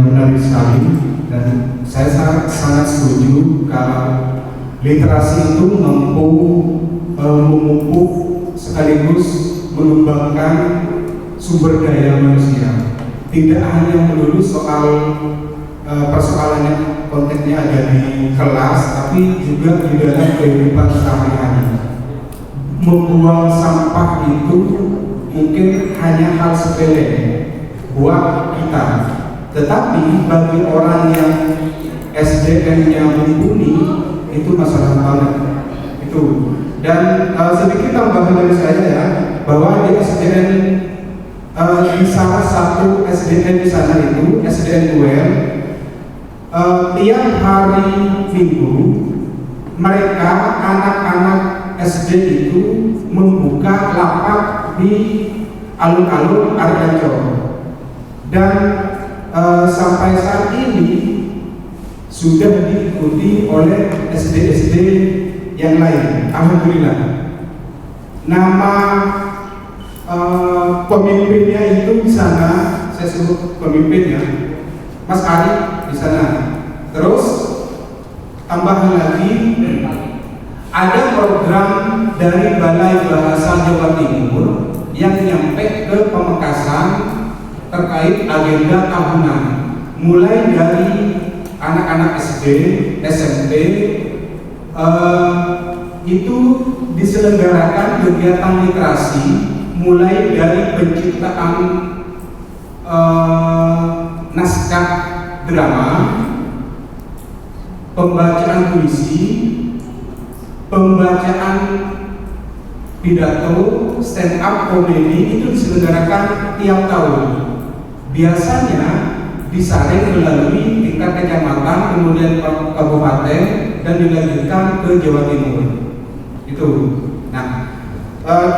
menarik sekali, dan saya sangat setuju kalau literasi itu mampu memupuk sekaligus mengembangkan sumber daya manusia. Tidak hanya melulu soal persoalannya konteksnya ada di kelas, tapi juga di dalam kehidupan sehari-hari. Membuang sampah itu mungkin hanya hal sepele buat kita, tetapi bagi orang yang SDM-nya mumpuni itu masalah banget itu. Dan sedikit tambahan dari saya ya, bahwa di SDN di salah satu SDN di sana itu SDN UER, tiap hari Minggu mereka anak-anak SD itu membuka lapak di alun-alun Argancor, dan sampai saat ini sudah diikuti oleh SD-SD yang lain. Alhamdulillah. Nama pemimpinnya itu di sana, saya sebut pemimpinnya Mas Ari di sana. Terus tambahan lagi, ada program dari Balai Bahasa Jawa Timur yang nyampe ke Pamekasan terkait agenda tahunan, mulai dari anak-anak SD, SMP, itu diselenggarakan kegiatan literasi, mulai dari penciptaan naskah drama, pembacaan puisi, pembacaan pidato, stand up komedi, itu diselenggarakan tiap tahun. Biasanya disaring melalui tingkat kecamatan, kemudian kabupaten, dan dilanjutkan ke Jawa Timur. Itu. Nah,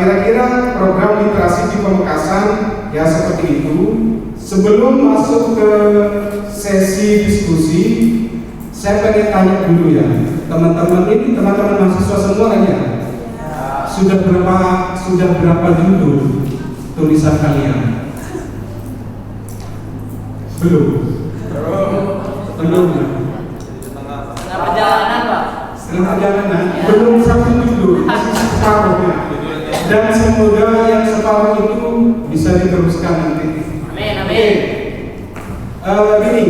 kira-kira program literasi di Pamekasan ya seperti itu. Sebelum masuk ke sesi diskusi, saya pengen tanya dulu ya, teman-teman ini, teman-teman mahasiswa semua kan ya? Sudah berapa judul tulisan kalian? Belum. Setengah perjalanan, Pak. Setengah perjalanan, belum satu judul, masih separuhnya. Dan semoga yang separuh itu bisa diteruskan nanti. Amin. Gini,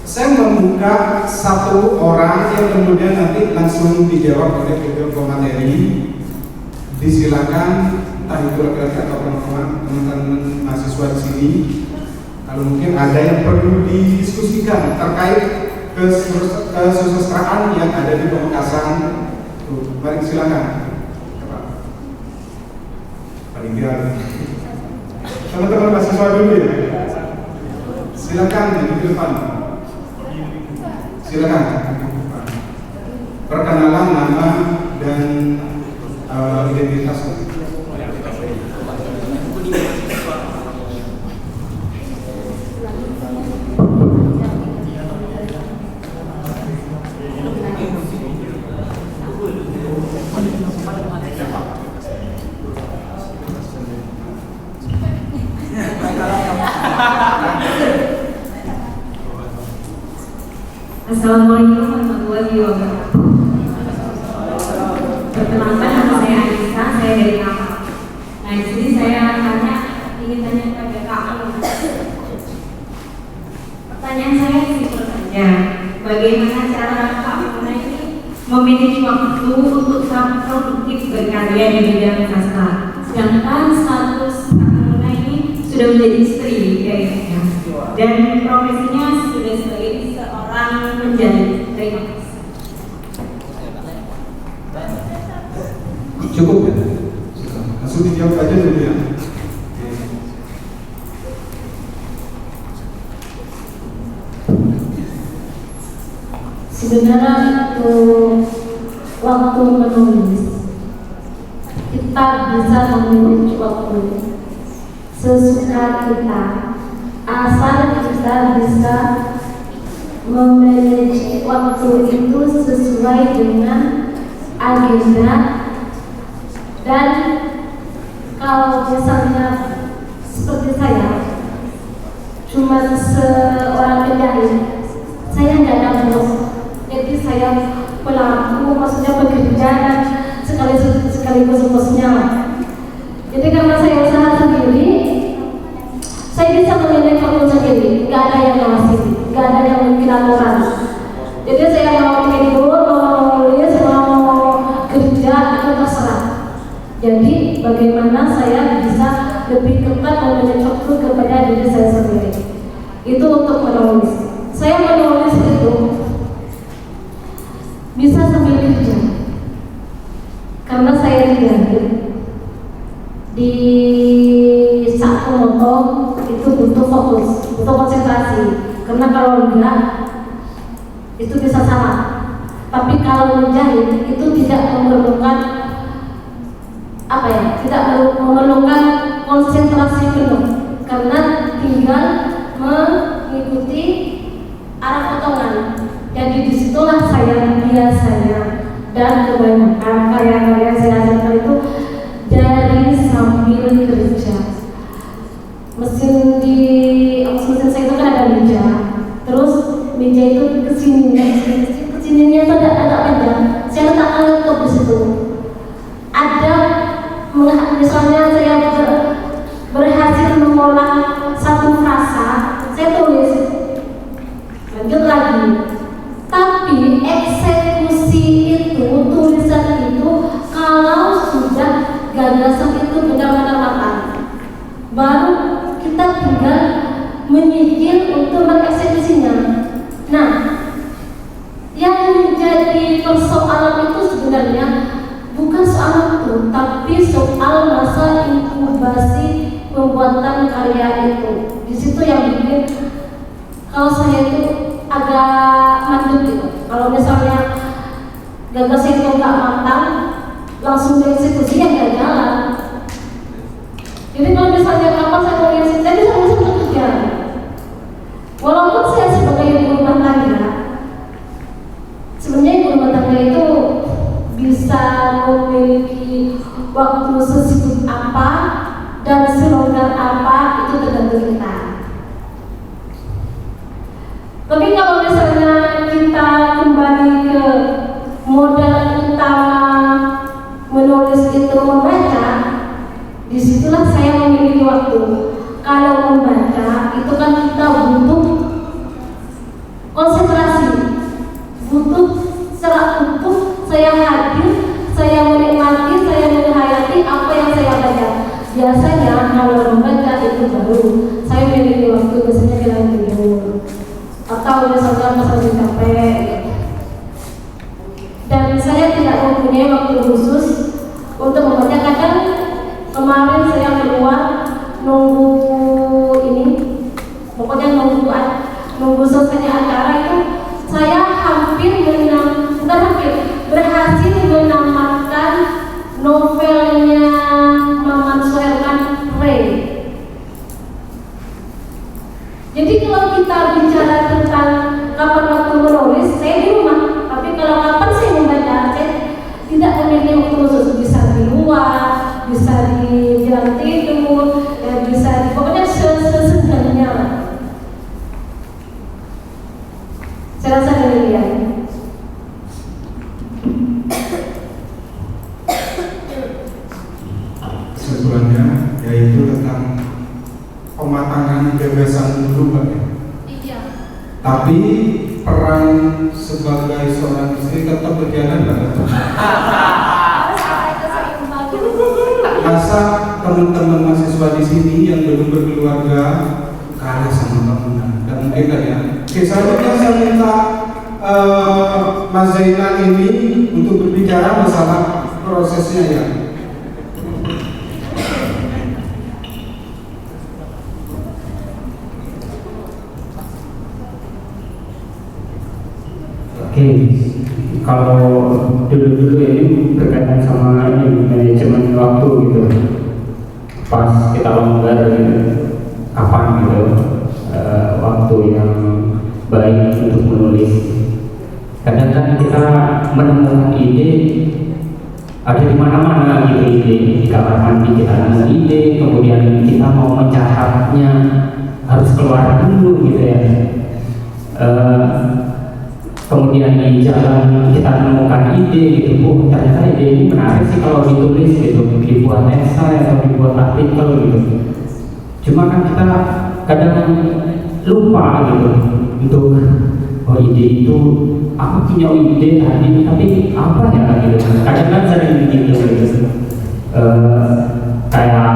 saya membuka satu orang yang kemudian nanti langsung dijawab oleh ketua materi. Disilakan, entah itu laki-laki atau perempuan, teman-teman mahasiswa di sini. Kalau mungkin ada yang perlu didiskusikan terkait kesusastraan yang ada di Pamekasan, mari silakan. Paling biar teman-teman mahasiswa dulu ya. Silakan di depan. Silakan. Perkenalan nama dan identitas. Assalamualaikum warahmatullahi wabarakatuh. Perkenalkan, nama saya Anissa, saya dari Kapal. Nah, di sini saya ingin tanya kepada Kak. Pertanyaan saya simpel saja. Bagaimana cara Kak Muna ini memiliki waktu untuk sangat produktif berkarya di bidang sastra? Sedangkan status Kak Muna ini sudah menjadi istri, kayaknya, dan profesinya sudah sebagai seorang menjadi. Terima kasih. Cukup ya? Langsung dijawab aja dulu ya. Sebenarnya waktu menulis kita bisa memilih waktu sesuka kita, asal kita bisa memanage waktu itu sesuai dengan agenda. Dan kalau misalnya seperti saya cuma seorang penjahit, saya nggak ada bos, jadi saya pelaku, maksudnya bekerja dan sekaligus bosnya. Jadi karena saya usaha sendiri, saya bisa menilai waktu sendiri, nggak ada yang ngasih, nggak ada yang mungkin aturan. Jadi saya mau tidur, mau nulis, mau kerja, itu terserah. Jadi bagaimana saya bisa lebih ketat memberi waktu kepada diri saya sendiri. Itu untuk menulis. Saya menulis itu bisa sambil kerja, karena saya di saat memotong itu butuh fokus, butuh konsentrasi. Karena kalau enggak itu bisa salah. Tapi kalau menjahit itu tidak memerlukan tidak memerlukan konsentrasi penuh, karena tinggal mengikuti arah potongan. Jadi disitulah saya biasanya dan kebanyakan karya-karya saya hasilkan itu dari sambil kerja. Mesin saya itu kan ada meja, terus meja itu kesininya itu agak panjang. Saya letakkan laptop di situ. Ada misalnya saya berhasil mengolah satu frasa, saya tulis, lanjut lagi. Tapi eksekusi itu, tulisan itu, kalau sudah gagasan itu benar-benar matang, baru kita tinggal menyicil untuk mengeksekusinya. Nah, yang menjadi persoalan itu sebenarnya bukan soal waktu, tapi soal masa inkubasi pembuatan karya itu. Di situ yang bikin kalau saya itu agak mandek gitu. Kalau misalnya gagasan itu nggak matang, langsung dieksekusi ya nggak jalan. Jadi kalau misalnya kapan saya mau ngasih, saya bisa bekerja. Walaupun saya sebagai ibu rumah tangga, sebenarnya ibu rumah tangga itu bisa memiliki waktu sesibuk apa dan selonggar apa, itu tergantung kita. Tapi kalau misalnya kita kembali ke modal utama menulis itu membaca, disitulah saya memiliki waktu. Kalau membaca itu kan kita butuh konsentrasi, butuh secara utuh saya hadir, saya menikmati, saya menghayati apa yang saya baca. Biasanya kalau membaca itu baru saya memiliki waktu, biasanya bilang tidur atau misalkan pas lagi capek. Dan saya tidak mempunyai waktu khusus untuk membaca. Kadang kemarin saya keluar pokoknya nunggu selesainya acara itu, saya berhasil menamatkan novelnya Maman Suherman Ray. Jadi kalau kita bicara tentang kapan waktu menulis, saya di rumah. Tapi kalau kapan saya membaca, saya tidak memiliki waktu khusus. Bisa di luar, bisa di jalan tidur, bisa pokoknya sesederhananya. Saya rasa demikian. Sebenarnya yaitu tentang pematangan gagasan dulu, Mbak. Iya. Tapi peran sebagai seorang istri tetap berjalan, Mbak. Masa teman-teman mahasiswa di sini yang belum berkeluarga kalah sama bangunan dan mungkin kan ya. Oke, selanjutnya saya minta Mas Zainal ini untuk berbicara masalah prosesnya ya. Oke, kalau dulu ini berkaitan sama ini manajemen waktu gitu. Pas kita longgar kapan gitu waktu yang baik untuk menulis. Kadang kan kita menemukan ide ada di mana-mana gitu, ide di kamar mandi kita nemu ide, kemudian kita mau mencatatnya harus keluar dulu gitu ya. Kemudian di jalan kita menemukan ide gitu, ternyata ide ini menarik sih kalau ditulis gitu, dibuat esai atau dibuat artikel gitu. Cuma kan kita kadang lupa gitu untuk ide itu aku punya ide tadi tapi apa ya gitu. Kadang kan sering begitu gitu. Kayak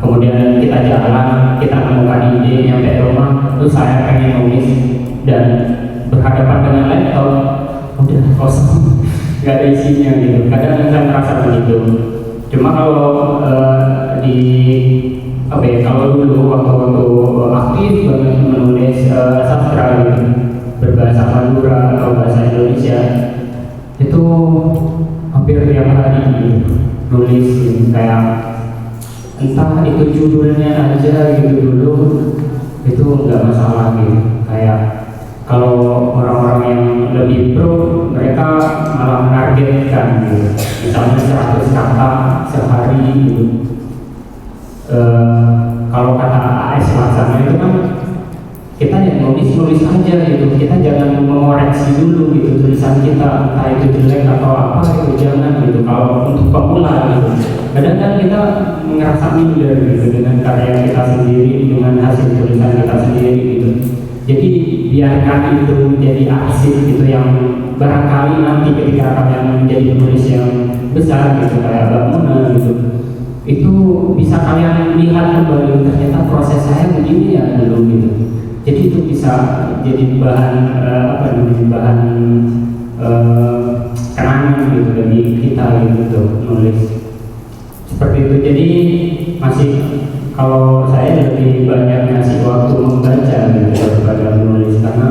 kemudian kita jalan, kita menemukan ide nyampe rumah, terus saya pengen nulis dan berhadapan dengan laptop udah kosong, nggak ada isinya gitu. Kadang saya merasa begitu. Cuma kalau kalau dulu waktu aktif banget menulis sastra gitu, berbahasa Madura atau bahasa Indonesia, itu hampir tiap hari gitu, nulis gitu. Kayak entah itu judulnya aja gitu dulu, itu nggak masalah gitu. Kayak kalau orang-orang yang lebih pro, mereka malah menargetkan gitu, misalnya 100 kata sehari gitu. Kalau kata AS Laksana itu kan kita yang nulis aja gitu, kita jangan mengoreksi dulu gitu tulisan kita, entah itu jelek atau apa itu jangan gitu. Kalau untuk pemula gitu, kadang kan kita ngerasa minder gitu dengan karya kita sendiri, dengan hasil tulisan kita sendiri gitu. Jadi biarkan itu menjadi arsip gitu yang barangkali nanti ketika kalian menjadi penulis yang besar gitu kayak Mbak Muna gitu, itu bisa kalian lihat kembali ternyata proses saya begini ya dulu gitu. Jadi itu bisa jadi bahan bahan kenangan gitu bagi kita gitu nulis seperti itu. Jadi masih kalau saya lebih banyak ngasih waktu membaca gitu daripada menulis, karena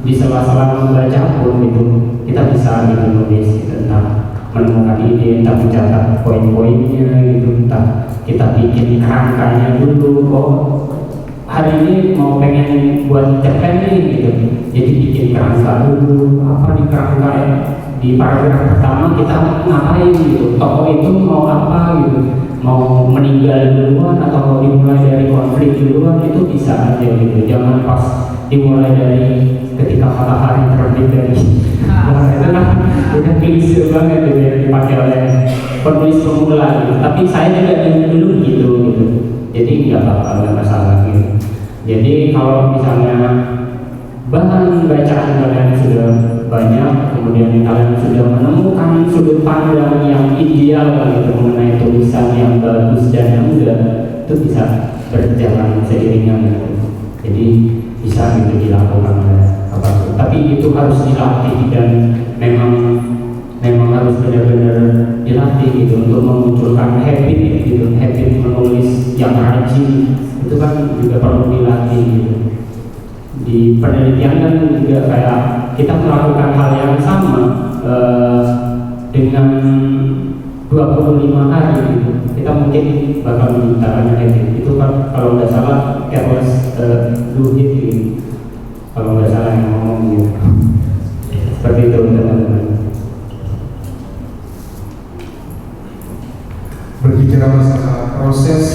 di sela-sela membaca pun gitu kita bisa gitu nulis gitu, entah menemukan ide, entah mencatat poin-poinnya gitu, entah kita bikin kerangkanya dulu. Oh hari ini mau pengen buat cerpen nih gitu, jadi bikin kerangka dulu. Apa di kerangka di paragraf pertama kita ngapain gitu, tokoh itu mau apa gitu, mau meninggal duluan atau dimulai dari konflik duluan, itu bisa aja gitu. Jangan pas dimulai dari ketika matahari terbit dari wah itu kan udah klise banget gitu yang dipakai oleh penulis pemula gitu. Tapi saya juga dulu gitu. Jadi nggak apa-apa, nggak masalah gitu. Jadi kalau misalnya bahan bacaan kalian sudah banyak, kemudian kalian sudah menemukan sudut pandang yang ideal gitu mengenai tulisan yang bagus dan yang enggak, itu bisa berjalan seiringan gitu. Jadi bisa gitu dilakukan apapun. Tapi itu harus dilatih dan memang harus benar-benar dilatih gitu untuk memunculkan habit gitu, habit menulis yang rajin itu kan juga perlu dilatih gitu. Di penelitian kan juga kayak kita melakukan hal yang sama dengan 25 hari gitu. Kita mungkin bakal menciptakan habit itu kan, kalau nggak salah Carlos Duhigg gitu, kalau nggak salah yang ngomong gitu. Seperti itu teman-teman. Berbicara masalah proses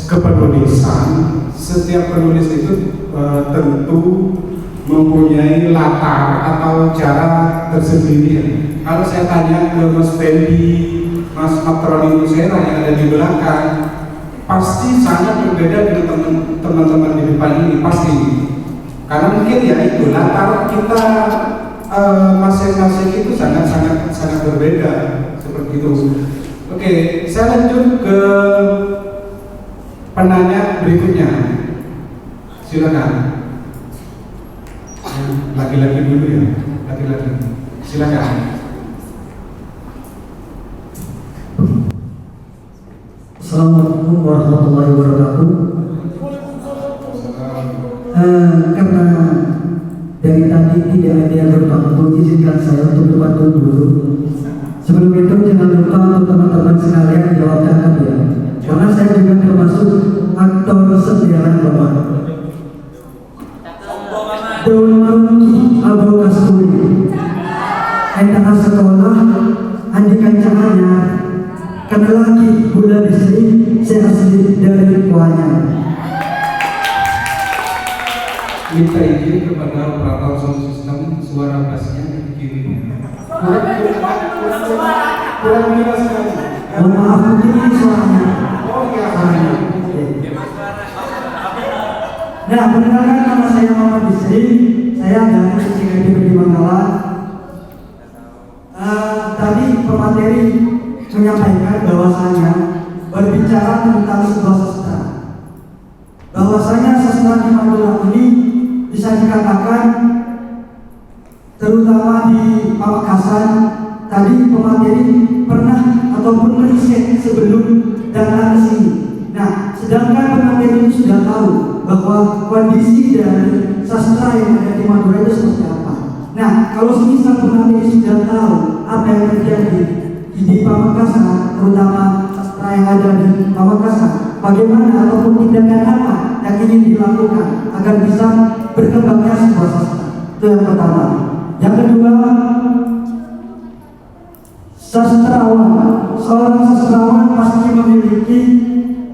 kepenulisan, setiap penulis itu tentu mempunyai latar atau cara tersendiri. Kalau saya tanya ke Mas Fendi, Mas Matronimus yang ada di belakang, pasti sangat berbeda dengan teman-teman di depan ini, pasti. Karena mungkin ya itu latar kita masing-masing itu sangat berbeda seperti itu. Oke, saya lanjut ke penanya berikutnya. Silakan. Laki-laki dulu ya, laki-laki. Silakan. Assalamualaikum warahmatullahi wabarakatuh. Karena dari tadi tidak ada yang berbantu, izinkan saya untuk berbantu dulu. Sebelum itu jangan lupa untuk teman-teman sekalian jawabkan ya, karena saya juga termasuk aktor sendirian Bapak. Dulmaruki Abu Kasturi, entah sekolah, andi kancangannya, karena lagi bulan istri, saya asli dari kuahnya. minta izin kepada operator sound system suara bassnya di kiri. Kurang jelas sekali. Mohon maaf mungkin ini suaranya. Oh ya. Nah, perkenalkan nama saya Muhammad Bisri. Saya dari CKD di Bangkalan. Tadi pemateri menyampaikan bahwasanya berbicara tentang sebuah sastra. Bahwasanya sastra di Madura ini bisa dikatakan terutama di Pamekasan, tadi pemateri pernah ataupun riset sebelum datang ke sini. Nah, sedangkan pemateri ini sudah tahu bahwa kondisi dari sastra yang ada di Madura itu seperti apa. Nah, kalau semisal pemateri sudah tahu apa yang terjadi di Pamekasan, terutama sastra yang ada di Pamekasan, bagaimana ataupun tindakan apa yang ingin dilakukan agar bisa berkembangnya sebuah sastra. Itu yang pertama. Yang kedua, sastrawan. Seorang sastrawan pasti memiliki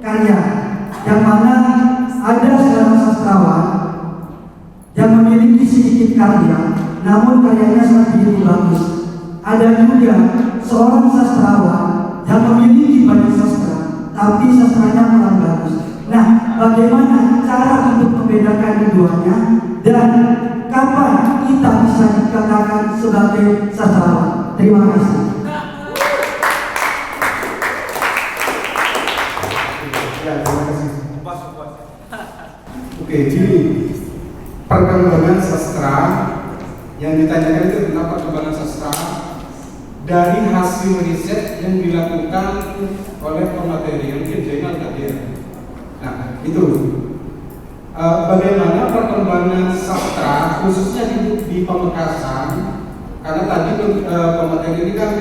karya, yang mana ada seorang sastrawan yang memiliki sedikit karya, namun karyanya sangat begitu bagus. Ada juga seorang sastrawan yang memiliki banyak sastra, tapi sastranya kurang bagus. Nah, bagaimana cara untuk membedakan keduanya dan kapan kita bisa dikatakan sebagai sastrawan? Terima kasih. Ya, terima kasih. Oke, jadi perkembangan sastra yang ditanyakan itu tentang perkembangan sastra dari hasil riset yang dilakukan oleh pemateri yang mungkin Zainal tadi. Nah, itu bagaimana perkembangan sastra khususnya di Pamekasan, karena tadi pemateri ini kan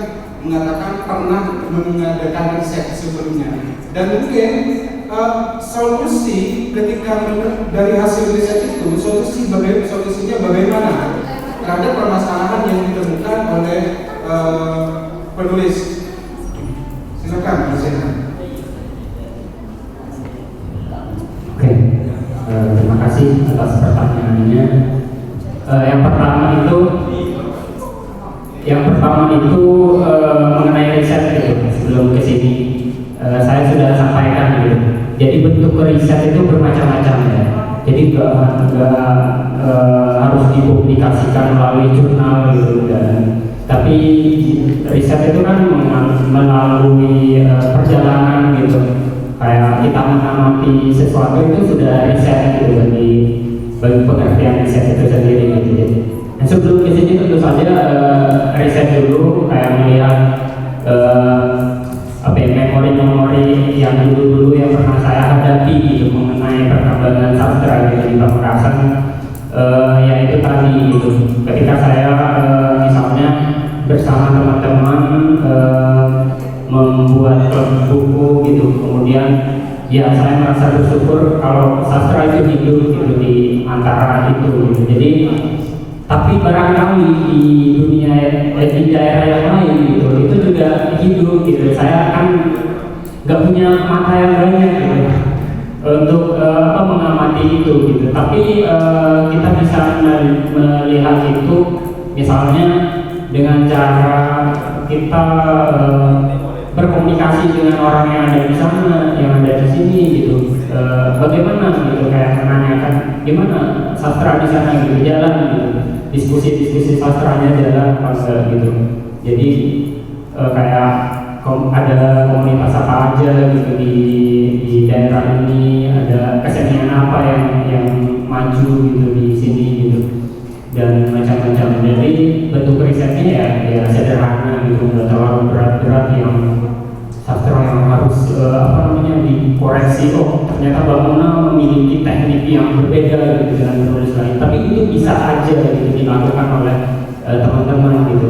mengatakan pernah mengadakan riset sebelumnya, dan mungkin solusi ketika dari hasil riset itu solusinya bagaimana terhadap permasalahan yang ditemukan oleh penulis. Silakan, Mas Zainal. Oke, terima kasih atas pertanyaannya. Yang pertama itu mengenai riset gitu. Sebelum ke sini saya sudah sampaikan gitu. Jadi bentuk riset itu bermacam-macam ya. Jadi nggak harus dipublikasikan melalui jurnal gitu tapi riset itu kan melalui perjalanan gitu. Kayak kita mengamati sesuatu itu sudah riset gitu bagi pengertian riset itu sendiri gitu. Nah, sebelum ke sini tentu saja riset dulu kayak melihat memori-memori yang dulu yang pernah saya hadapi gitu mengenai perkembangan sastra gitu di Pamekasan, yaitu tadi gitu ketika saya misalnya bersama teman-teman membuat klub buku gitu, kemudian ya saya merasa bersyukur kalau sastra itu hidup gitu di antara itu gitu. Jadi tapi barangkali di dunia di daerah yang lain gitu itu juga hidup gitu. Saya kan nggak punya mata yang banyak gitu untuk mengamati itu gitu. Tapi kita bisa melihat itu misalnya dengan cara kita berkomunikasi dengan orang yang ada di sana, yang ada di sini gitu. Bagaimana gitu, kayak menanyakan gimana sastra di sana gitu, jalan gitu, diskusi sastranya jalan apa enggak gitu. Jadi kayak ada komunitas apa aja gitu di daerah ini, ada kesenian apa yang maju gitu di sini gitu, dan macam-macam. Jadi bentuk risetnya ya sederhana gitu, nggak terlalu berat-berat yang sastra yang harus dikoreksi. Oh ternyata bangunan memiliki teknik yang berbeda gitu dengan penulis lain, tapi itu bisa aja gitu dilakukan oleh teman-teman gitu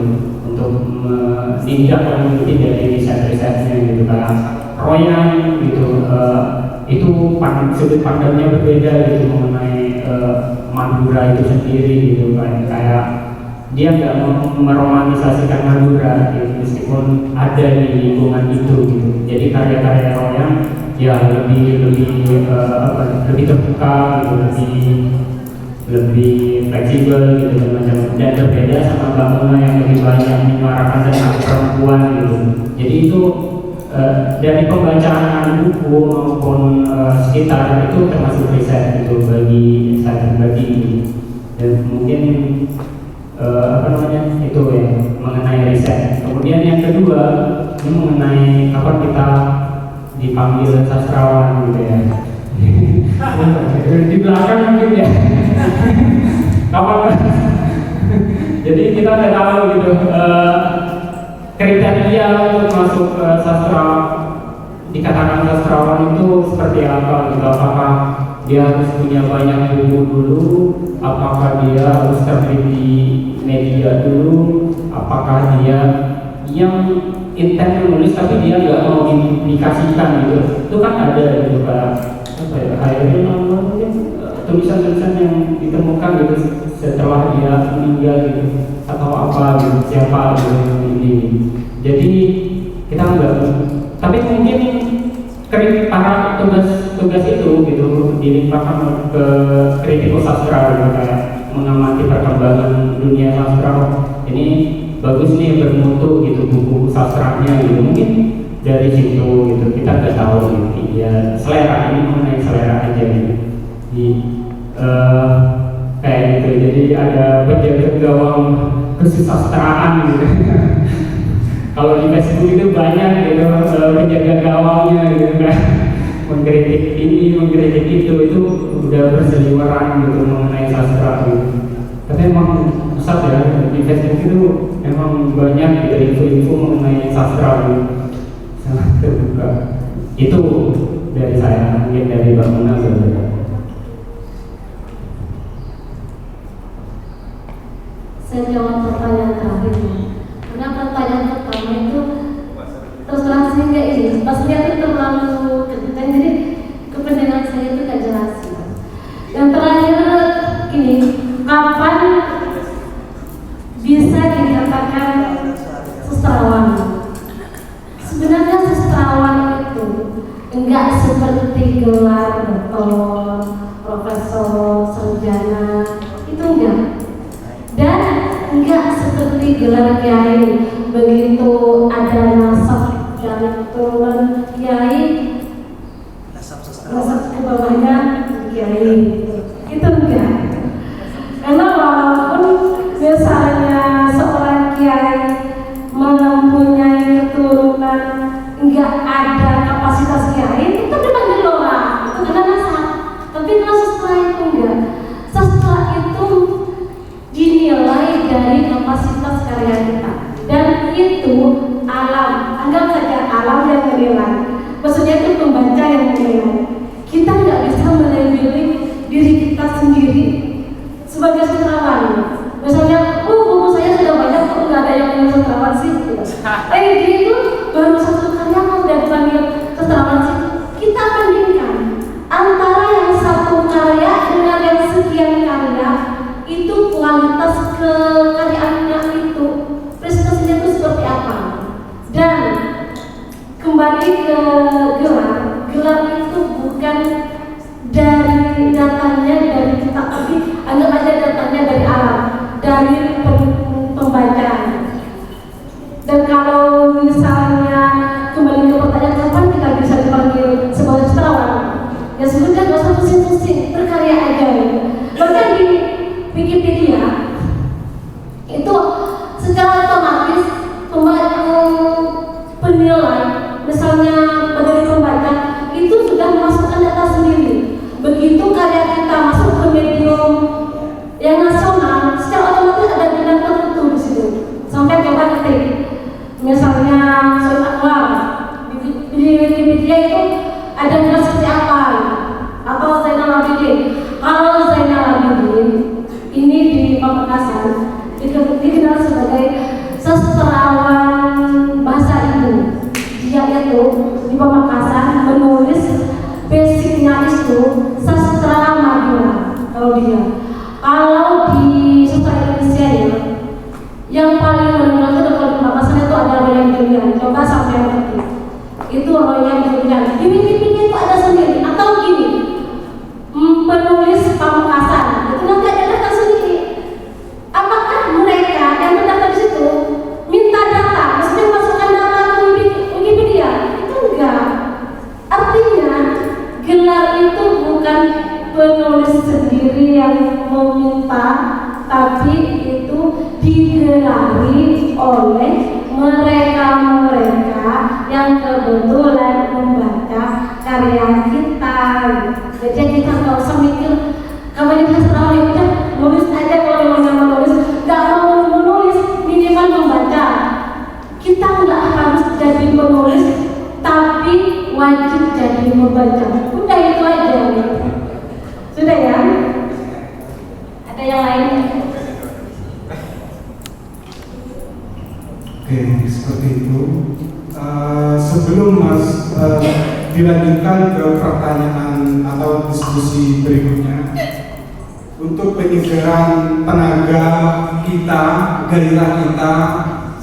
untuk menindaklanjuti dari riset-risetnya gitu. Kayak Royan gitu, itu sudut pandangnya berbeda gitu mengenai Madura itu sendiri gitu. Kayak dia nggak meromantisasikan Madura gitu, meskipun ada di lingkungan itu gitu. Jadi karya-karya Royan ya lebih terbuka gitu, lebih lebih fleksibel gitu dan berbeda sama Mbak Mona yang lebih banyak menyuarakan tentang perempuan gitu. Jadi itu dari pembacaan buku maupun sekitar itu termasuk riset gitu bagi saya pribadi dan mungkin itu ya mengenai riset. Kemudian yang kedua ini mengenai kapan kita dipanggil sastrawan gitu ya. Di belakang mungkin ya. Kapan? Jadi kita nggak tahu gitu kriteria untuk masuk sastra, dikatakan sastrawan itu seperti apa gitu. Apakah dia harus punya banyak buku dulu, apakah dia harus terbit di media dulu, apakah dia yang intent menulis tapi dia nggak mau dikasihkan gitu. Itu kan ada gitu akhirnya mungkin tulisan-tulisan yang ditemukan gitu setelah dia meninggal gitu atau apa gitu, siapa gitu ini. Jadi kita nggak, tapi mungkin para tugas itu gitu dilimpahkan ke kritikus sastra gitu, kayak mengamati perkembangan dunia sastra. Ini bagus nih, bermutu gitu buku sastranya gitu, mungkin dari situ gitu kita nggak tahu gitu ya, selera, ini mengenai selera aja gitu kayak gitu. Jadi ada penjaga gawang kesusastraan gitu. Kalau di Facebook itu banyak gitu penjaga gawangnya gitu kan, mengkritik ini mengkritik itu udah berseliweran gitu mengenai sastra gitu. Tapi emang Ustaz ya, di Facebook itu emang banyak gitu info-info mengenai sastra gitu, sangat terbuka. Itu dari saya, mungkin dari Mbak Mona saja. Saya jawab pertanyaan terakhir. Karena pertanyaan pertama itu terus terang saya nggak ini, pastinya itu terlalu kejutan, jadi kepentingan saya itu nggak jelas. Yang terakhir gini, kapan bisa dikatakan sastrawan? Sebenarnya sastrawan itu enggak seperti gelar doktor, profesor, sarjana, itu enggak. Dan enggak seperti gelar kiai, begitu ada nasab dan turun kiai, nasab ke bawahnya kiai, itu enggak. Karena walaupun misalnya seorang kiai mempunyai keturunan enggak ada kapasitas kiai, itu dipanggil orang, itu kena nasab. Tapi kalau sastra itu enggak, sastra itu dinilai dari kapasitas karya kita, dan itu alam, anggap saja alam yang menilai, maksudnya itu pembaca yang menilai. Kita nggak bisa melabeli diri kita sendiri sebagai sastrawan. Misalnya, buku saya sudah banyak, kok nggak ada yang punya sastrawan sih? Dia itu baru satu karya kok udah dipanggil sastrawan sih. Kita bandingkan antara yang satu karya dengan yang sekian karya, itu kualitas kekaryaannya itu, prestasinya itu seperti apa. Dan kembali ke gelar itu bukan dari datanya dari kita, tapi anggap aja datanya dari alam, dari pembaca. Dan kalau misalnya kembali ke pertanyaan kapan kita bisa dipanggil sebagai sastrawan, ya sebutkan gak usah pusing-pusing, berkarya aja gitu. Bahkan di Wikipedia itu secara otomatis penilai, misalnya dari pembaca itu sudah memasukkan data sendiri. Begitu karya kita masuk ke medium yang nasional, secara otomatis ada bidang tertentu di situ. Sampai coba ketik, misalnya Soal Akbar di Wikipedia itu ada bidang seperti apa, atau Zainal Abidin. Kalau Zainal Abidin ini di Pamekasan dikenal sebagai sastrawan bahasa Ibu. Dia itu di Pamekasan menulis basicnya itu sastra Madura. Kalau di sastra Indonesia ya, yang paling menonjol itu kalau di Pamekasan itu ada Royan Julian. Coba sampai ngerti. Itu Royan Julian. Di Wikipedia itu ada sendiri. Atau gini, penulis Pamekasan itu nanti ada kebetulan membaca karya kita. Jadi kita nggak usah mikir kapan kita selalu udah nulis aja, kalau memang nggak mau nulis, nggak mau menulis, minimal membaca. Kita nggak harus jadi penulis, tapi wajib jadi membaca. Udah itu aja. Sudah ya? Ada yang lain? Oke, seperti itu. Sebelum Mas dilanjutkan ke pertanyaan atau diskusi berikutnya, untuk penyegaran tenaga kita, gairah kita,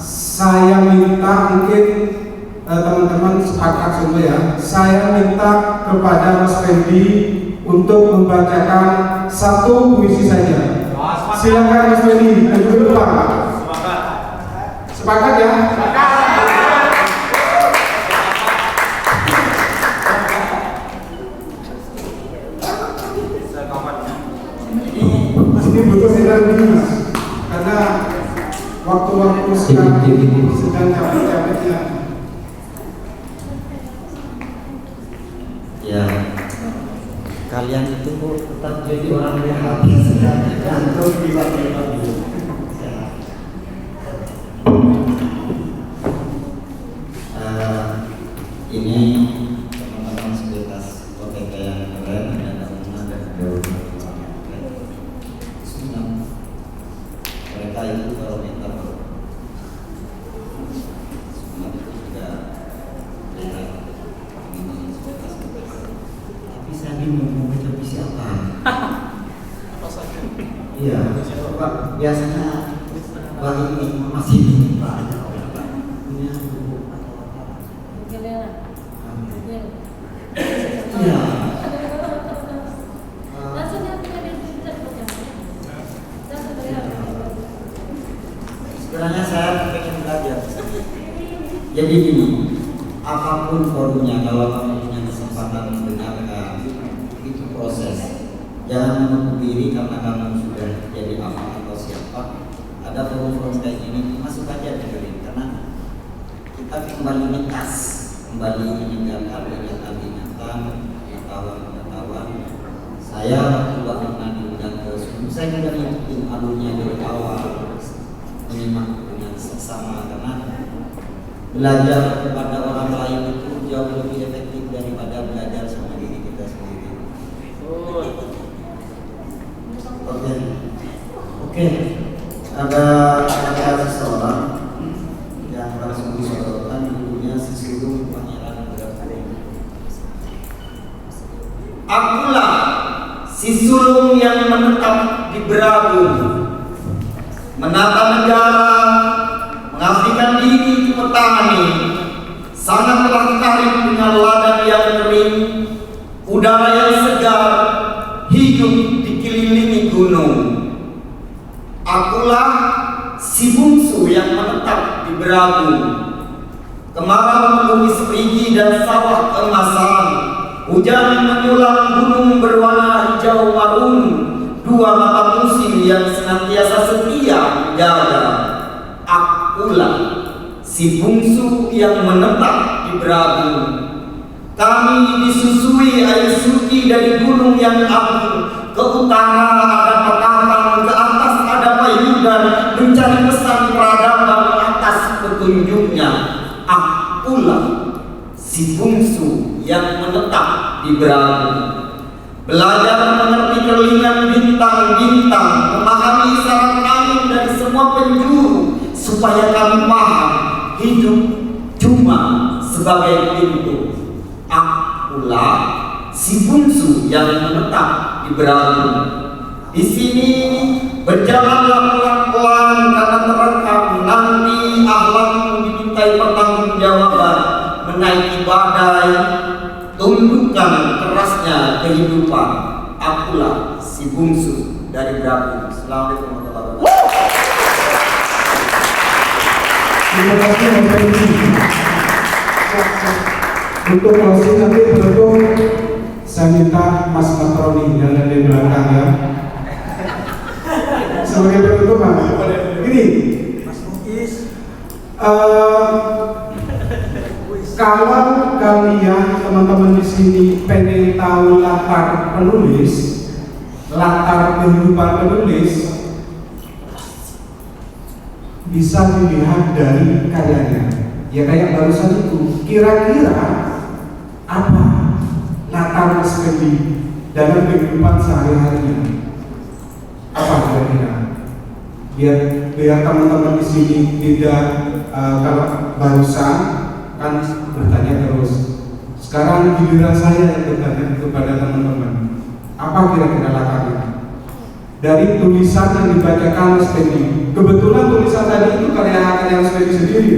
saya minta mungkin teman-teman sepakat semua ya. Saya minta kepada Mas Fendi untuk membacakan satu puisi saja. Silakan Mas Fendi, dan juga Pak. Sepakat ya? Ini butuh energi Mas, karena waktu-waktu sekarang ini sedang capek-capeknya. Ya, kalian itu tetap jadi orang yang habis dan terus dibagi-bagi. Ini teman-teman sebatas OTK yang keren dan teman-teman dan senang. Mereka itu kalau minta semua itu juga lihat ini sebatas OTK. Tapi saya bingung mau baca puisi apa. Iya, Pak. Biasanya bagi ini masih ini Pak. Iya. Sebenarnya saya pengen belajar. Jadi gini, apapun forumnya, kalau kamu punya kesempatan mendengarkan, itu proses. Jangan menutup diri karena kamu sudah jadi apa atau siapa. Ada forum-forum kayak gini, masuk aja dengerin, karena kita kembali ngekas, kembali meninggalkan ingatan-ingatan, pengetahuan-pengetahuan. Saya waktu pernah diundang ke Sumut, saya tidak ngikutin alurnya dari awal, menyimak dengan seksama, karena belajar kepada orang lain itu jauh lebih efektif daripada belajar sama diri kita sendiri. Oke. Ada seseorang yang langsung disodorkan dulunya si sulung pangeran Berapung. Akulah si sulung yang menetap di Berapung, menata negara, mengabdikan diri ke petani, sangat tertarik dengan ladang yang kering, udara yang segar, hidup dikelilingi gunung. Akulah si bungsu yang menetap di Berapung, kemarau melukis perigi dan sawah keemasan, hujan menyulam gunung berwarna hijau marun, dua mata musim yang senantiasa setia menjaga. Akulah si bungsu yang menetap di Berapung. Kami disusui air suci dari gunung yang agung. Ke utara ada Petapan, ke atas ada Payudan, mencari pesan peradaban atas petunjuknya. Akulah si bungsu yang menetap di Berapung. Belajar mengerti kerlingan bintang-bintang, memahami isyarat angin dari semua penjuru, supaya kami paham hidup cuma sebagai pintu. Akulah si bungsu yang menetap di Berapung. Di sini berjalanlah pelan-pelan karena terekam nanti akhlakmu dimintai pertanggungjawaban, menaiki badai, tundukkan kerasnya kehidupan. Akulah si bungsu dari Berapung. Assalamualaikum warahmatullahi wabarakatuh. Terima kasih Mas Fendi. Untuk closing nanti penutup, saya minta Mas Matroni yang ada di belakang ya. Sebagai penutup Mas, ini kalau kalian teman-teman di sini pengen tahu latar penulis, latar kehidupan penulis, bisa dilihat dari karyanya. Ya kayak barusan itu, kira-kira apa latar Mas Fendi dalam kehidupan sehari-harinya? Apa kira-kira? Biar teman-teman di sini tidak kalau barusan kan bertanya terus. Sekarang giliran saya yang bertanya kepada teman-teman. Apa kira-kira latarnya? Dari tulisan yang dibacakan Mas Fendi. Kebetulan tulisan tadi itu karya Mas Fendi sendiri.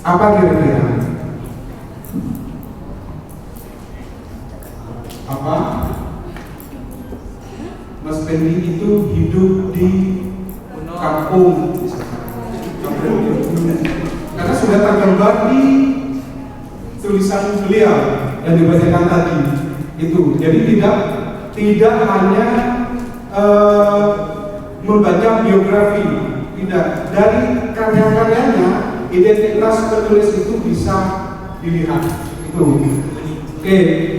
Apa kira-kira? Apa? Mas Fendi itu hidup di kampung, karena sudah tergambar di tulisan beliau yang dibacakan tadi itu. Jadi tidak hanya membaca biografi, tidak, dari karya-karyanya identitas penulis itu bisa dilihat itu. Oke,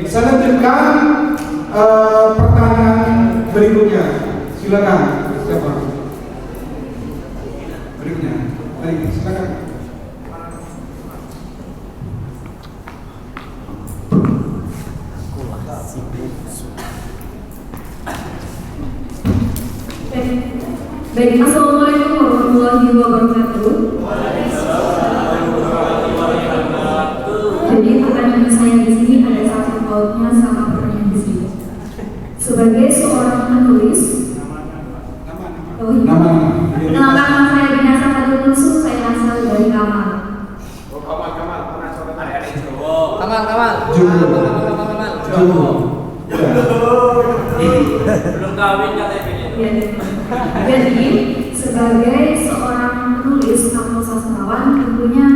saya lanjutkan pertanyaan berikutnya. Silakan, siapa? Berikutnya, baik, silakan. Baik, assalamualaikum warahmatullahi wabarakatuh. Jadi pertanyaan saya di sini ada satu pautnya sama pertanyaan di sini. Sebagai seorang penulis, kenalkan nama saya Dina Safatul Nusuk, saya asal dari Kamal. Belum kawin katanya. Jadi sebagai seorang penulis atau sastrawan, tentunya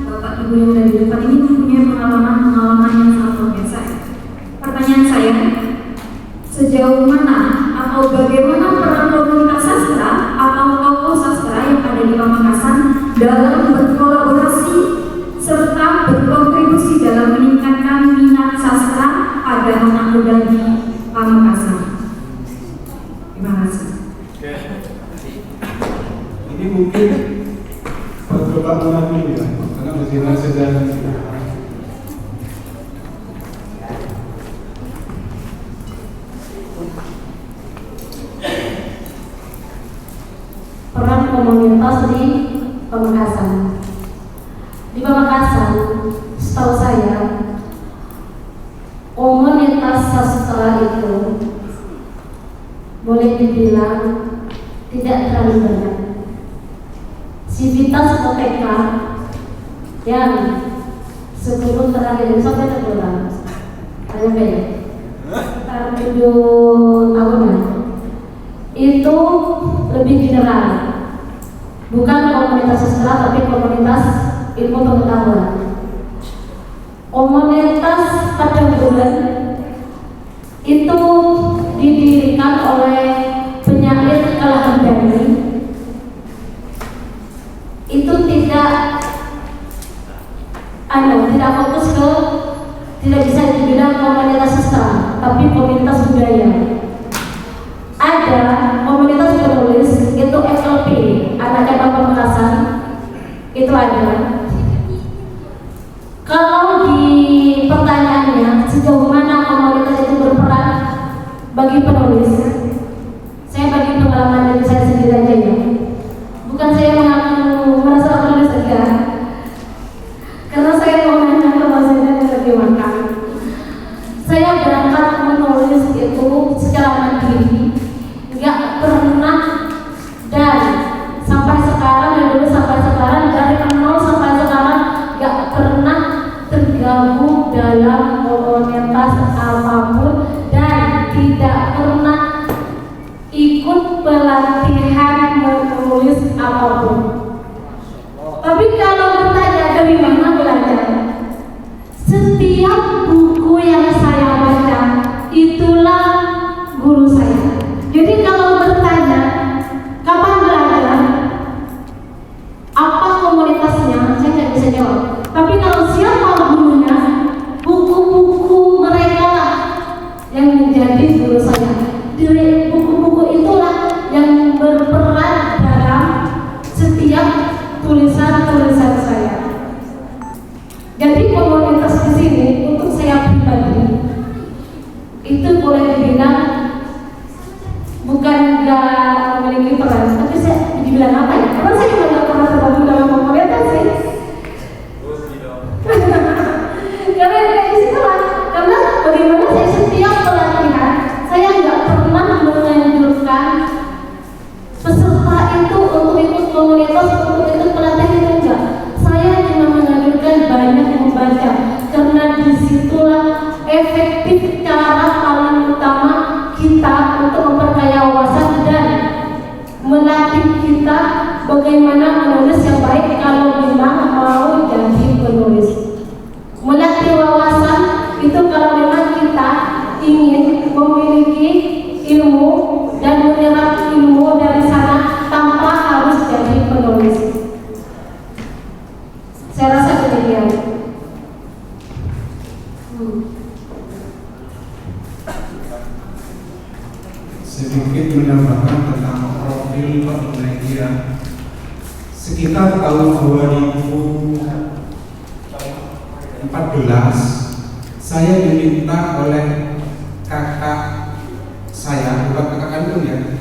Bapak Ibu yang ada di depan ini mempunyai pengalaman yang sangat luar biasa. Pertanyaan saya, sejauh mana atau bagaimana peran komunitas sastra atau tokoh sastra yang ada di Pamekasan dalam berkolaborasi serta berkontribusi dalam meningkatkan minat sastra pada anak muda di Pamekasan? Terima kasih. Ini mungkin coba ulangi ya, karena masih sedang. Peran komunitas di Pamekasan. Di Pamekasan, setahu saya, komunitas sastra itu boleh dibilang tidak terlalu banyak. Sivitas OTK yang sebelum terakhir sampai terbulan ada banyak 7 tahunan itu lebih general, bukan komunitas sastra tapi komunitas ilmu pengetahuan. Komunitas pada bulan itu didirikan oleh penyair Kalahandani. Itu tidak fokus ke, tidak bisa dibilang komunitas sastra, tapi komunitas budaya. Ada komunitas penulis itu FLP, anak-anak Pamekasan itu ada. Kalau di pertanyaannya sejauh mana komunitas itu berperan bagi penulis, saya bagi pengalaman dari saya sendiri aja ya. Bukan saya mengaku merasa penulis saja, karena saya mau nanya kalau saya lagi makan. Saya berangkat menulis itu secara mandiri, nggak pernah, dan sampai sekarang ya dulu sampai sekarang dari nol sampai sekarang nggak pernah tergabung dalam komunitas apapun dan tidak pernah Saya rasa demikian. Sedikit menambahkan tentang profil Pak Munadia. Sekitar tahun 2014 saya diminta oleh kakak saya, bukan kakak kandung ya,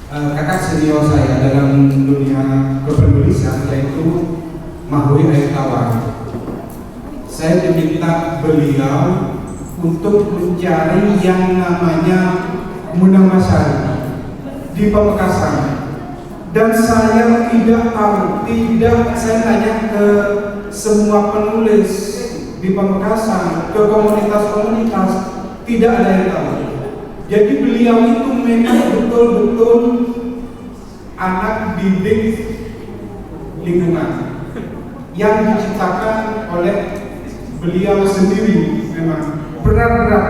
kakak senior saya dalam dunia kepenulisan, yaitu Mahwi Air Tawar. Saya diminta beliau untuk mencari yang namanya Munamasari di Pamekasan, dan saya tidak tahu, saya tanya ke semua penulis di Pamekasan, ke komunitas-komunitas, tidak ada yang tahu. Jadi beliau itu memang betul-betul anak didik lingkungan yang diciptakan oleh beliau sendiri. Memang berat-berat,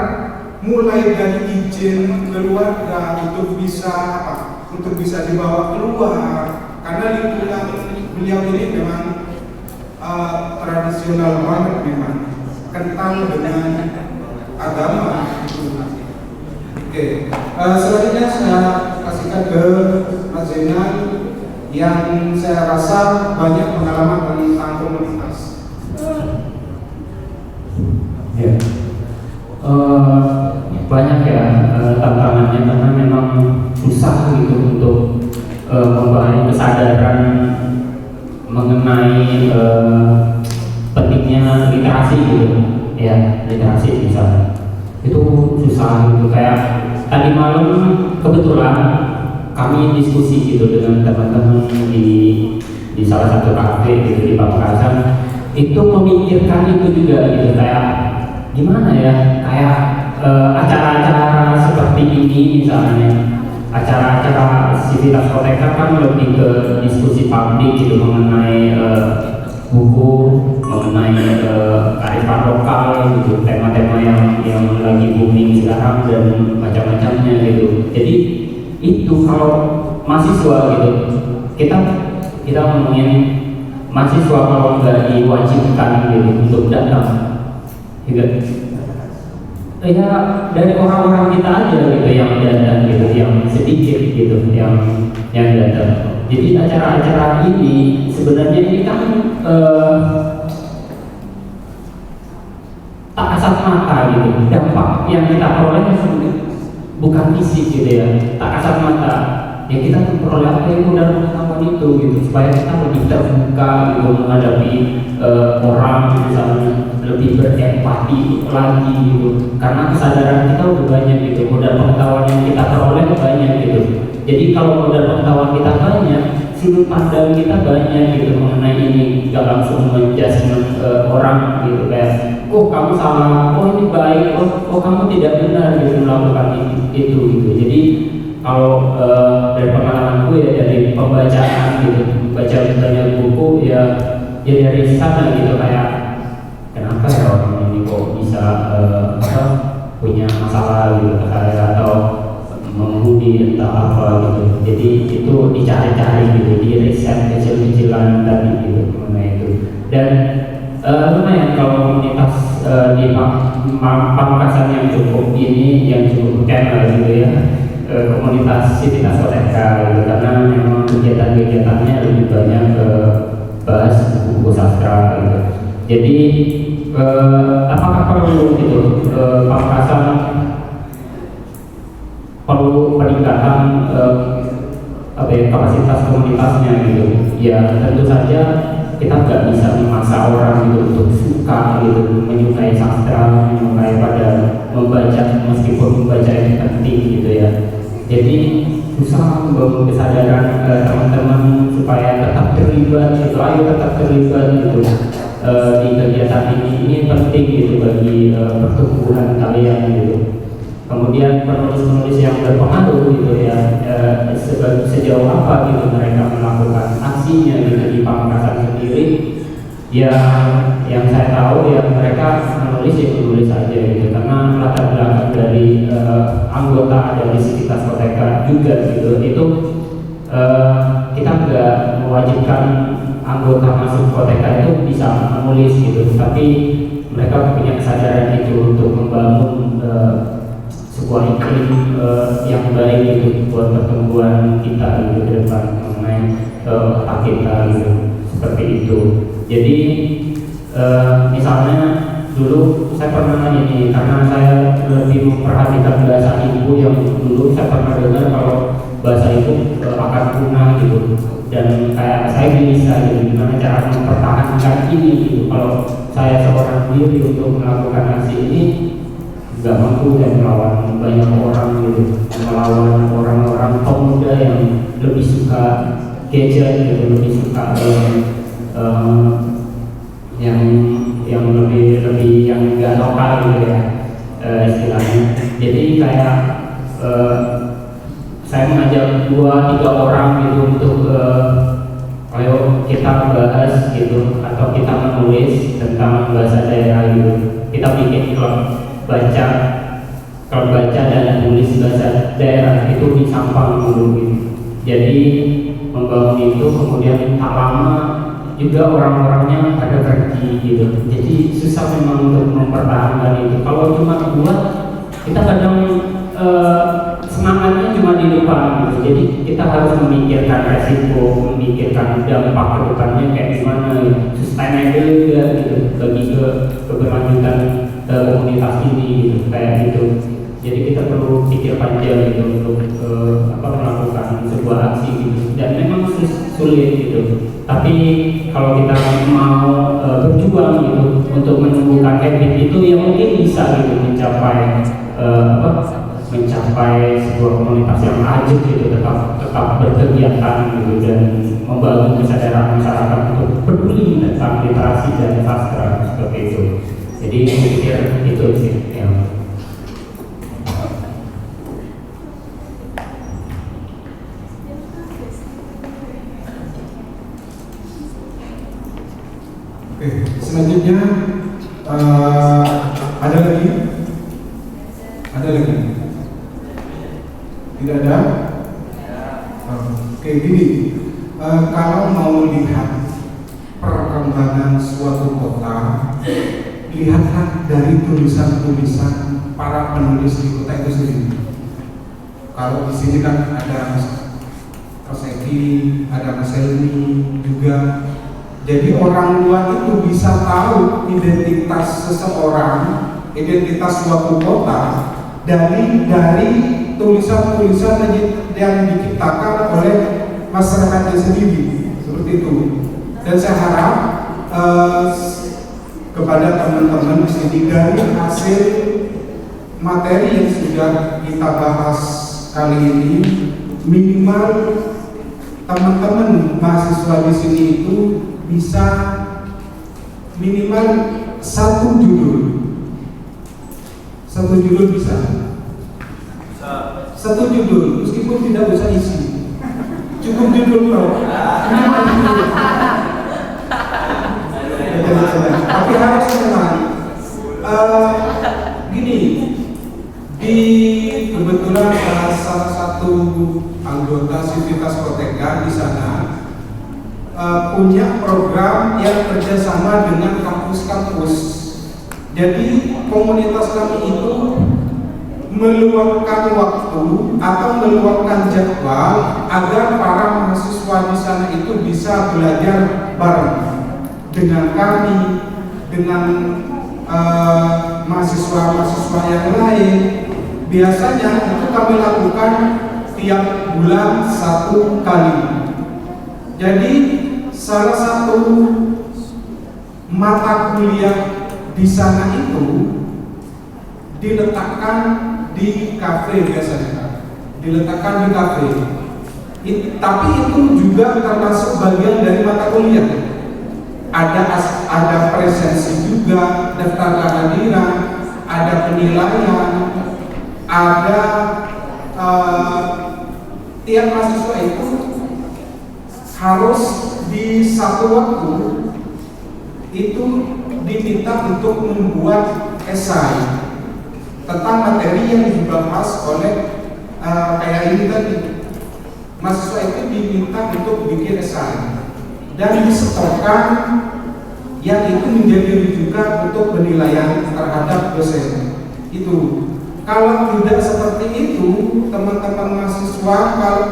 mulai dari izin keluarga untuk bisa dibawa keluar, karena lingkungan beliau ini memang tradisional banget, memang kental dengan agama. Oke, selanjutnya saya kasihkan ke Mas Zainal yang saya rasa banyak pengalaman tentang komunitas. Ya. Banyak ya tantangannya, karena memang susah gitu untuk membangun kesadaran mengenai pentingnya literasi gitu ya, literasi misalnya itu susah gitu. Kayak tadi malam kebetulan kami diskusi gitu dengan teman-teman di salah satu kafe gitu di Pamekasan, itu memikirkan itu juga gitu, kayak gimana ya, kayak acara-acara seperti ini misalnya, acara-acara Civitas Koteka kan lebih ke diskusi publik gitu mengenai buku, mengenai kearifan lokal gitu, tema-tema yang lagi booming sekarang dan macam-macamnya gitu. Jadi itu kalau mahasiswa gitu, kita ngomongin mahasiswa kalau nggak diwajibkan gitu untuk datang gitu, ya dari orang-orang kita aja gitu yang datang gitu, yang sedikit gitu yang datang. Jadi acara-acara ini sebenarnya ini kan tak kasat mata gitu, dampak yang kita peroleh bukan fisik gitu ya, tak kasat mata ya kita memperoleh apa yang udah pengetahuan itu gitu, supaya kita lebih terbuka gitu menghadapi orang misalnya, lebih berempati lagi gitu, karena kesadaran kita udah banyak gitu, modal pengetahuan yang kita peroleh banyak gitu. Jadi kalau modal pengetahuan kita banyak, sudut pandang kita banyak gitu mengenai ini, nggak langsung menjudgment orang gitu, kayak oh kamu salah, oh ini baik, oh kamu tidak benar gitu melakukan itu gitu. Jadi kalau dari pengalamanku ya, dari pembacaan gitu, baca banyak buku ya dari sana gitu, kayak kenapa ya orang ini kok bisa punya masalah gitu, kayak atau menghuni entah apa gitu. Jadi itu dicari-cari gitu, di riset kecil-kecilan tadi gitu mengenai itu. Dan lumayan kalau komunitas di Pamekasan yang cukup ini, yang cukup keren gitu ya, komunitas Civitas Koteka gitu, karena memang kegiatan-kegiatannya lebih banyak ke bahas buku sastra gitu. Jadi apakah perlu gitu Pamekasan perlu peningkatan kapasitas komunitasnya gitu? Ya tentu saja kita nggak bisa memaksa orang gitu untuk suka gitu, menyukai sastra, menyukai pada membaca, meskipun membaca itu penting gitu ya. Jadi susah membangun kesadaran teman-teman supaya tetap terlibat gitu, ayo tetap terlibat gitu di kegiatan ini penting gitu bagi pertumbuhan kalian gitu. Kemudian penulis-penulis yang berpengaruh gitu ya, sejauh apa gitu mereka melakukan aksinya gitu di Pamekasan sendiri. Ya yang saya tahu ya mereka menulis aja gitu, karena latar belakang dari anggota dari Civitas Koteka juga gitu, itu kita nggak mewajibkan anggota masuk koteka itu bisa menulis gitu, tapi mereka punya kesadaran itu untuk membangun sebuah iklim yang baik gitu buat pertumbuhan kita gitu ke depan mengenai otak kita gitu, seperti itu. Jadi misalnya dulu saya pernah ini, karena saya lebih memperhatikan bahasa ibu yang dulu saya pernah dengar kalau bahasa itu akan punah gitu, dan kayak saya bisa gitu gimana cara mempertahankan ini gitu. Kalau saya seorang diri untuk melakukan aksi ini nggak mampu dan melawan banyak orang gitu, melawan orang-orang pemuda yang lebih suka gadget gitu, lebih suka yang lebih yang nggak lokal gitu ya istilahnya. Jadi kayak saya mengajak 2-3 orang gitu untuk ayo kita bahas gitu, atau kita menulis tentang bahasa daerah gitu. Kita bikin klub baca dan tulis bahasa daerah itu di Sampang dulu gitu. Jadi membangun itu, kemudian tak lama juga orang-orangnya pada pergi gitu. Jadi susah memang untuk mempertahankan itu. Kalau cuma buat, kita kadang semangatnya cuma di depan gitu. Jadi kita harus memikirkan resiko, memikirkan dampak ke depannya kayak gimana gitu. Sustainable juga gitu bagi keberlanjutan komunitas ini gitu, kayak gitu. Jadi kita perlu pikir panjang gitu untuk melakukan sebuah aksi gitu. Dan memang sulit gitu. Tapi kalau kita mau berjuang gitu untuk menumbuhkan habit itu, ya mungkin bisa gitu mencapai sebuah komunitas yang ajib gitu, tetap berkegiatan gitu, dan membangun kesadaran masyarakat untuk peduli tentang literasi dan sastra seperti itu. Jadi saya pikir itu sih yang Oke, selanjutnya ada lagi? Ada lagi? Tidak ada? Oke, gini, kalau mau lihat perkembangan suatu kota, lihatlah dari tulisan-tulisan para penulis di kota itu sendiri. Kalau di sini kan ada Mas Eki, ada Mas Helmi juga. Jadi orang luar itu bisa tahu identitas seseorang, identitas suatu kota dari tulisan-tulisan yang diciptakan oleh masyarakatnya sendiri, seperti itu. Dan saya harap kepada teman-teman di sini, dari hasil materi yang sudah kita bahas kali ini, minimal teman-teman mahasiswa di sini itu bisa minimal satu judul bisa. Satu judul, meskipun tidak usah isi, cukup judul loh. Tapi harus memang gini, di kebetulan salah satu anggota Sivitas Koteka di sana punya program yang kerjasama dengan kampus-kampus. Jadi komunitas kami itu meluangkan waktu atau meluangkan jadwal agar para mahasiswa di sana itu bisa belajar bareng dengan kami, dengan mahasiswa-mahasiswa yang lain. Biasanya itu kami lakukan tiap bulan 1 kali. Jadi salah satu mata kuliah di sana itu diletakkan di kafe biasanya, diletakkan di kafe. Tapi itu juga termasuk bagian dari mata kuliah. Ada presensi juga, daftar kehadiran, ada penilaian, ada tiap mahasiswa itu harus di satu waktu itu diminta untuk membuat esai tentang materi yang dibahas oleh kayak ini tadi. Mahasiswa itu diminta untuk bikin esai. dan disetorkan yang itu menjadi rujukan untuk penilaian terhadap dosen. Itu kalau tidak seperti itu, teman-teman mahasiswa kalau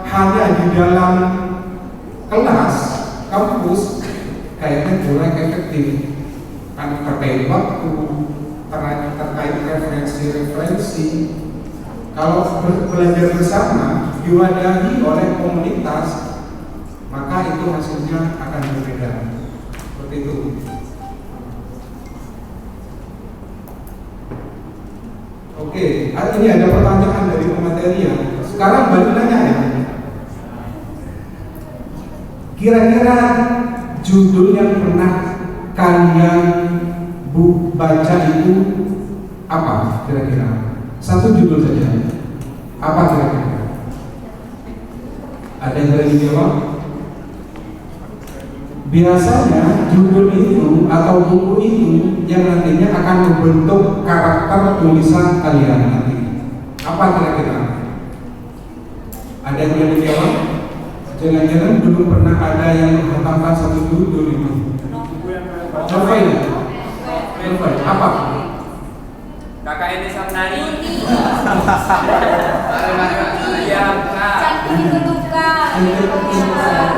hanya di dalam kelas kampus kayaknya kurang efektif karena terkait waktu, terkait referensi. Kalau belajar bersama diwadahi oleh komunitas, maka itu hasilnya akan berbeda. Seperti itu. Oke, ini ada pertanyaan dari pematerian. Sekarang balik nanya ya. Kira-kira judul yang pernah kalian baca itu apa kira-kira? Satu judul saja. Apa kira-kira? Ada yang berani jawab? Biasanya judul itu atau buku itu yang nantinya akan membentuk karakter tulisan kalian nanti. Apa kira-kira? Ada yang berani jawab? Jangan-jangan belum pernah ada yang menghantamkan satu judul itu. Novel. Apa? KKN Desa Menari. Iya, Kak. Cantik ditentukan.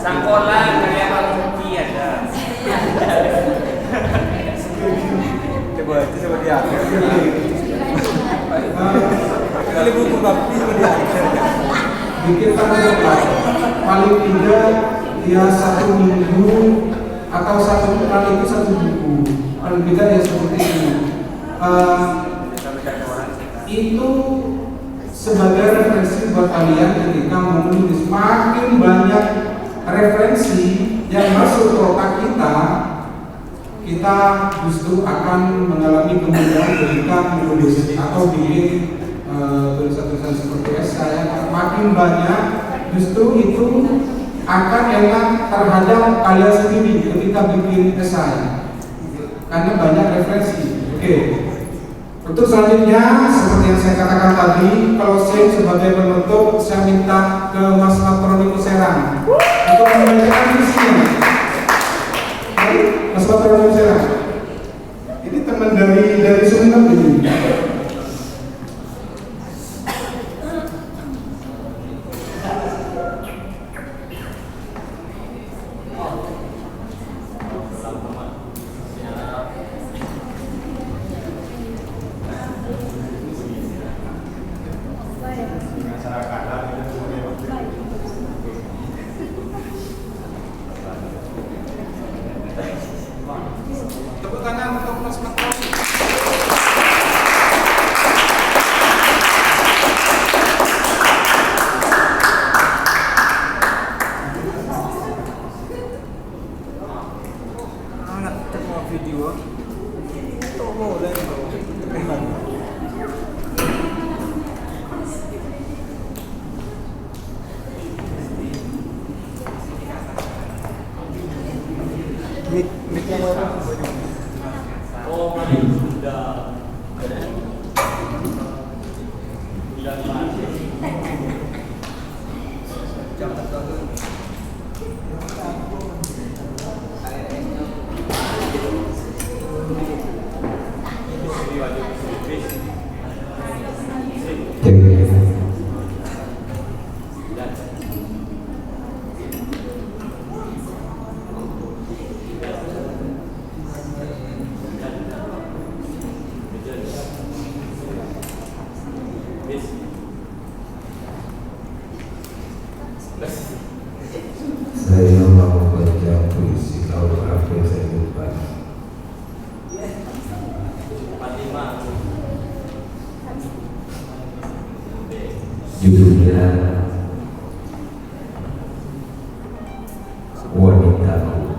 Sangkolan karya Pak Luki ada. Coba itu seperti apa? Kali buku tapi seperti apa? Bikin tanggal paling tidak ya 1 minggu atau 1 kali itu 1 buku. Paling tidak ya seperti itu. Itu sebagai referensi buat kalian ketika menulis. Makin banyak referensi yang masuk ke otak kita justru akan mengalami kemudahan ketika menulis atau bikin tulisan-tulisan seperti esai. Makin banyak justru itu akan enak terhadap kalian sendiri ketika bikin esai karena banyak referensi. Oke. Untuk selanjutnya seperti yang saya katakan tadi, closing sebagai penutup saya minta ke Mas Matronikus Serang untuk membacakan isinya. Mas Matronikus Serang, ini teman dari Sumeneb ini. Tepuk tangan untuk Mas Matronikus. Hangat tengok video. Tunggu lagi. Mik yang mana? Oh, sudah. Saya mau baca puisi kalau apa yang saya lupa. Judulnya Wanitaku.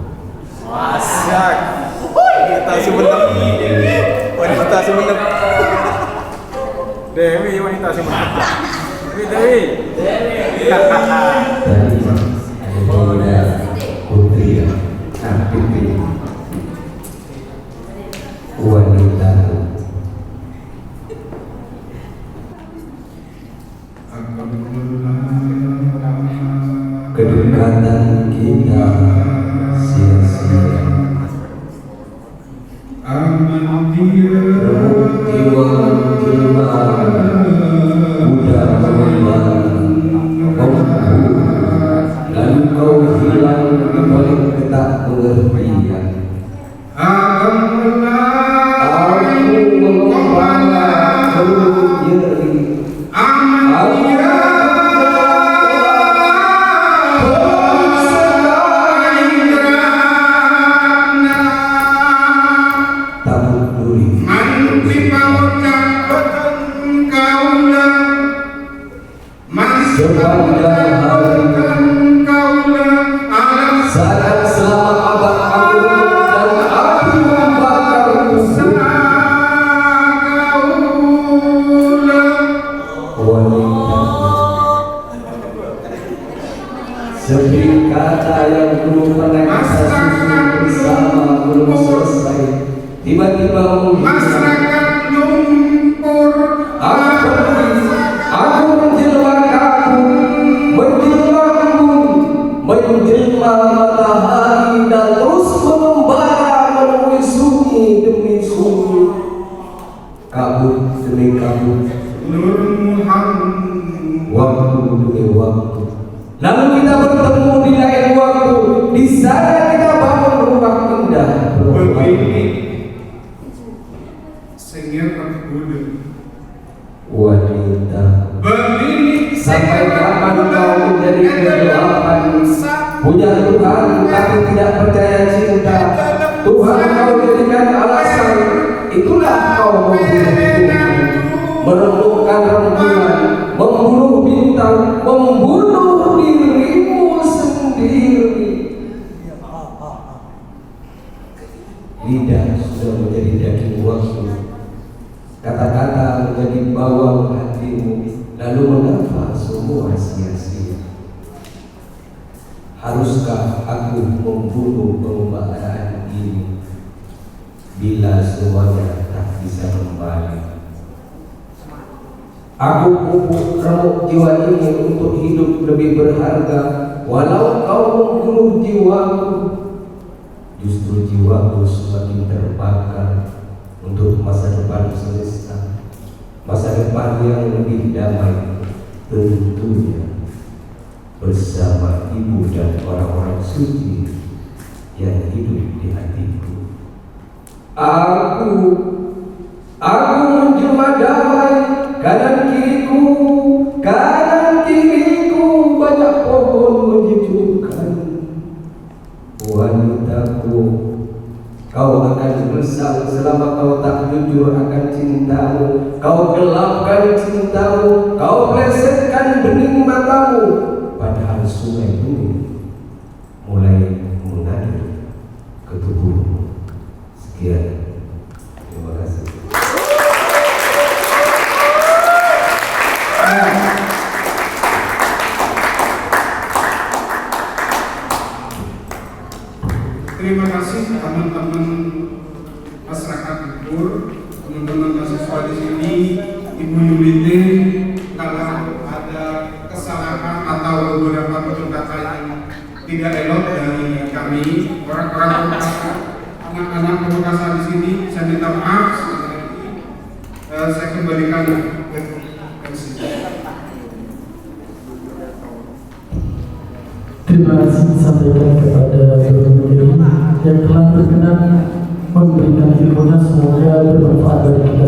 Asyak. Wanita Sumeneb. Wanita Sumeneb. Dewi wanita Sumeneb. Dewi. Tadi ada muda putri Pipin. Keringgatan kita sia-sia. Jiwa jelma udah lalu kau hilang di balik ketak pengertian. Aku mengembangkan nyeri. Sepanjang hari saat selamat abad aku dan api membakar tubuh. Wanita sepi kata yang belum pernah kita susun bersama belum selesai tiba-tiba menghilang. Aku menjelma kaku, menjelma embun, menjelma matahari dan terus mengembara menemui sunyi demi sunyi, kabut demi kabut, waktu demi waktu. Lalu kita bertemu di lain waktu, di sana kita bangun rumah indah. Wanita, sampai kapan kau menjadi kegelapan? Punya Tuhan tapi tidak percaya cinta. Tuhan kau jadikan alasan. Itulah kau meremukkan rembulan, membunuh bintang, membunuh dirimu sendiri. Lidah sudah menjadi daging waktu. Kata-kata menjadi bawang hatimu, lalu mengapa semua sia-sia? Haruskah aku membunuh pengembara ini bila semuanya tak bisa kembali? Aku pupuk remuk jiwa ini untuk hidup lebih berharga. Walau kau membunuh jiwaku, justru jiwaku semakin terbakar untuk masa depan semesta, masa depan yang lebih damai, tentunya bersama ibu dan orang-orang suci yang hidup di hatiku. Aku menjelma damai, kanan kiriku banyak pohon menyejukkan. Wanitaku, kau akan gersang selama kau tak jujur akan cintamu. Kau gelapkan cintamu, kau plesetkan bening matamu. Padahal sungai ini mulai mengalir ke tubuhmu. Sekian, terima kasih. Terima kasih teman-teman masyarakat Bogor, teman-teman mahasiswa di sini, Ibu Yulite. Kalau ada kesalahan atau beberapa kata yang tidak elok dari kami, orang-orang Purwokasa, anak-anak Purwokasa di sini, saya minta maaf. Saya kembalikan ke sini. Terima kasih disampaikan kepada Guru yang telah berkenan memberikan ilmunya, semoga bermanfaat bagi kita